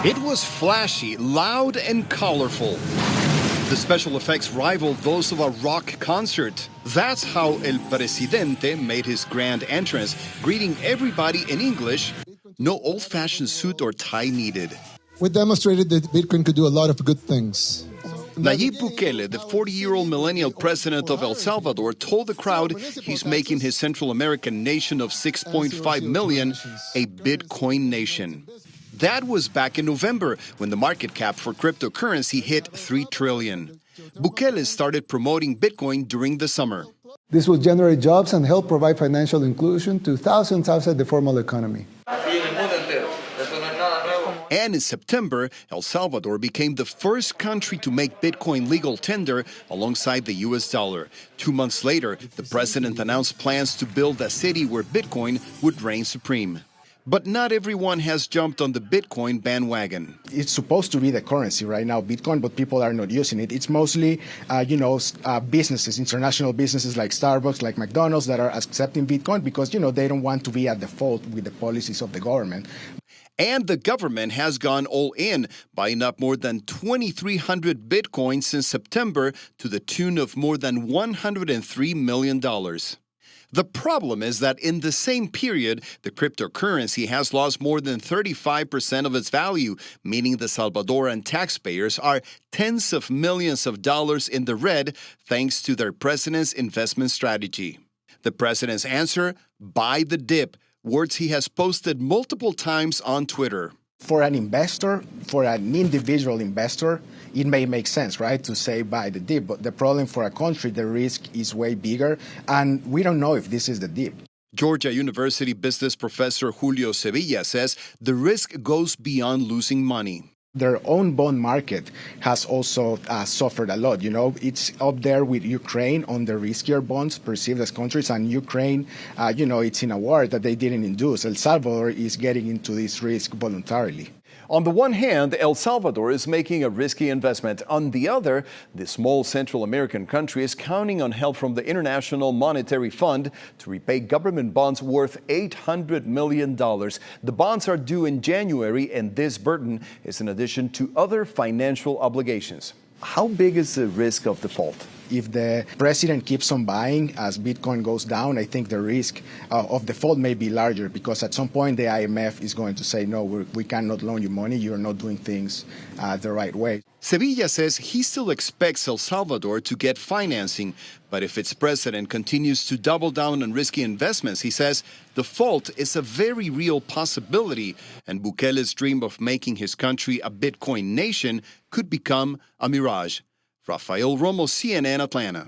It was flashy, loud, and colorful. The special effects rivaled those of a rock concert. That's how El Presidente made his grand entrance, greeting everybody in English. No old-fashioned suit or tie needed. We demonstrated that Bitcoin could do a lot of good things. Nayib Bukele, the 40-year-old millennial president of El Salvador, told the crowd he's making his Central American nation of 6.5 million a Bitcoin nation. That was back in November, when the market cap for cryptocurrency hit $3 trillion. Bukele started promoting Bitcoin during the summer. This will generate jobs and help provide financial inclusion to thousands outside the formal economy. And in September, El Salvador became the first country to make Bitcoin legal tender alongside the US dollar. 2 months later, the president announced plans to build a city where Bitcoin would reign supreme. But not everyone has jumped on the Bitcoin bandwagon. It's supposed to be the currency right now, Bitcoin, but people are not using it. It's mostly, businesses, international businesses like Starbucks, like McDonald's that are accepting Bitcoin because, they don't want to be at default with the policies of the government. And the government has gone all in, buying up more than 2,300 Bitcoins since September to the tune of more than $103 million. The problem is that in the same period, the cryptocurrency has lost more than 35% of its value, meaning the Salvadoran taxpayers are tens of millions of dollars in the red thanks to their president's investment strategy. The president's answer? Buy the dip, words he has posted multiple times on Twitter. For an investor, for an individual investor, it may make sense, right, to say buy the dip. But the problem for a country, the risk is way bigger, and we don't know if this is the dip. Georgia University business professor Julio Sevilla says the risk goes beyond losing money. Their own bond market has also suffered a lot. It's up there with Ukraine on the riskier bonds perceived as countries. And Ukraine, it's in a war that they didn't induce. El Salvador is getting into this risk voluntarily. On the one hand, El Salvador is making a risky investment. On the other, the small Central American country is counting on help from the International Monetary Fund to repay government bonds worth $800 million. The bonds are due in January, and this burden is in addition to other financial obligations. How big is the risk of default? If the president keeps on buying as Bitcoin goes down, I think the risk of default may be larger because at some point the IMF is going to say, no, we cannot loan you money. You're not doing things the right way. Sevilla says he still expects El Salvador to get financing, but if its president continues to double down on risky investments, he says default is a very real possibility, and Bukele's dream of making his country a Bitcoin nation could become a mirage. Rafael Romo, CNN, Atlanta.